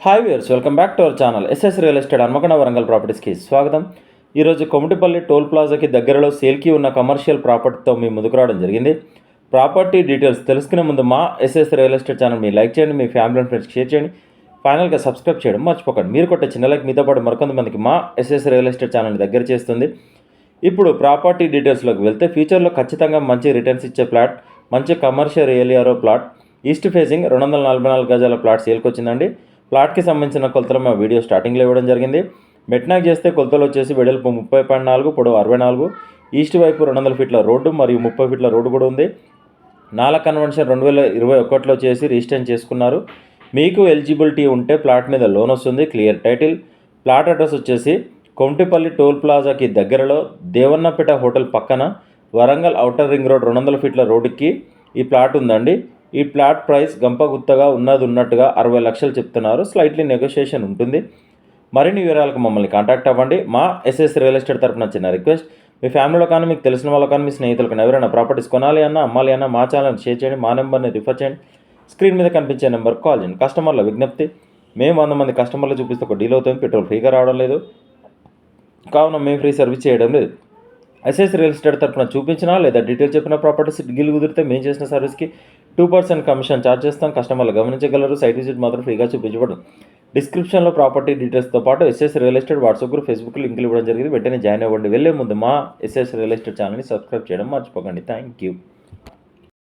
Hi viewers, welcome back to our channel SS real estate Hanmakonda Warangal ప్రాపర్టీస్కి స్వాగతం. ఈరోజు కొమటిపల్లి toll ప్లాజాకి దగ్గరలో సేల్కి ఉన్న కమర్షియల్ ప్రాపర్టీతో మీ ముందుకు రావడం జరిగింది. ప్రాపర్టీ డీటెయిల్స్ తెలుసుకునే ముందు మా ఎస్ఎస్ రియల్ ఎస్టేట్ ఛానల్ మీ లైక్ చేయండి, మీ ఫ్యామిలీ అండ్ ఫ్రెండ్స్కి షేర్ చేయండి, ఫైనల్గా సబ్స్క్రైబ్ చేయడం మర్చిపోకండి. మీరు కొట్టే చిన్న లైక్ మీతో పాటు మరికొంతమందికి మా ఎస్ఎస్ రియల్ ఎస్టేట్ ఛానల్ని దగ్గర చేస్తుంది. ఇప్పుడు ప్రాపర్టీ డీటెయిల్స్లోకి వెళ్తే ఫ్యూచర్లో ఖచ్చితంగా మంచి రిటర్న్స్ ఇచ్చే ప్లాట్, మంచి కమర్షియల్ ఏరియాలో ప్లాట్, ఈస్ట్ ఫేసింగ్ 244 గజాల ప్లాట్ సేల్కి వచ్చిందండి. ప్లాట్కి సంబంధించిన కొలతలు మా వీడియో స్టార్టింగ్లో ఇవ్వడం జరిగింది. మెట్నాక్ చేస్తే కొలతలు వచ్చేసి వెడల్పు 30.4, పొడవు 64, ఈస్ట్ వైపు 200 ఫీట్ల రోడ్డు మరియు 30 ఫీట్ల రోడ్డు కూడా ఉంది. నాలా కన్వెన్షన్ 2021లో చేసి రిజిస్ట్రేషన్ చేసుకున్నారు. మీకు ఎలిజిబిలిటీ ఉంటే ప్లాట్ మీద లోన్ వస్తుంది. Clear title. ప్లాట్ అడ్రస్ వచ్చేసి కొమటిపల్లి టోల్ ప్లాజాకి దగ్గరలో దేవన్నపేట హోటల్ పక్కన వరంగల్ ఔటర్ రింగ్ రోడ్ 200 ఫీట్ల రోడ్డుకి ఈ ప్లాట్ ఉందండి. ఈ ప్లాట్ ప్రైస్ గంపగుత్తగా ఉన్నట్టుగా 60 లక్షలు చెప్తున్నారు. స్లైట్లీ నెగోషియేషన్ ఉంటుంది. మరిన్ని వివరాలకు మమ్మల్ని కాంటాక్ట్ అవ్వండి. మా ఎస్ఎస్ రియల్ ఎస్టేట్ తరపున చిన్న రిక్వెస్ట్, మీ ఫ్యామిలీలో కానీ మీకు తెలిసిన వాళ్ళు కానీ మీ స్నేహితులకు ఎవరైనా ప్రాపర్టీస్ కొనాలి అన్నా అమ్మాలి అన్నా మా ఛానల్ షేర్ చేయండి, మా నెంబర్ని రిఫర్ చేయండి, స్క్రీన్ మీద కనిపించే నెంబర్ కాల్ చేయండి. కస్టమర్ల విజ్ఞప్తి, మేము 100 మంది కస్టమర్లు చూపిస్తే ఒక డీల్ అవుతుంది. పెట్రోల్ ఫ్రీగా రావడం లేదు, కావున మేము ఫ్రీ సర్వీస్ చేయడం లేదు. ఎస్ఎస్ రియల్ ఎస్టేట్ తరపున చూపించినా లేదా డీటెయిల్ చెప్పిన ప్రాపర్టీస్ డీల్ కుదిరితే మేము చేసిన సర్వీస్కి 2% కమిషన్ ఛార్జ్ చేస్తాం. కస్టమర్లు గమనించగలరు. సైట్ విజిట్ మాత్రం ఫ్రీగా చూపించబడదు. డిస్క్రిప్షన్లో ప్రాపర్టీ డీటెయిల్స్తో పాటు SS real estate WhatsApp group, Facebook లింకులు ఇవ్వడం జరిగింది. వెంటనే జాయిన్ అవ్వండి. వెళ్ళే ముందు మా ఎస్ఎస్ రియల్ ఎస్టేట్ ఛానల్ని సబ్స్క్రైబ్ చేయడం మర్చిపోకండి. Thank you.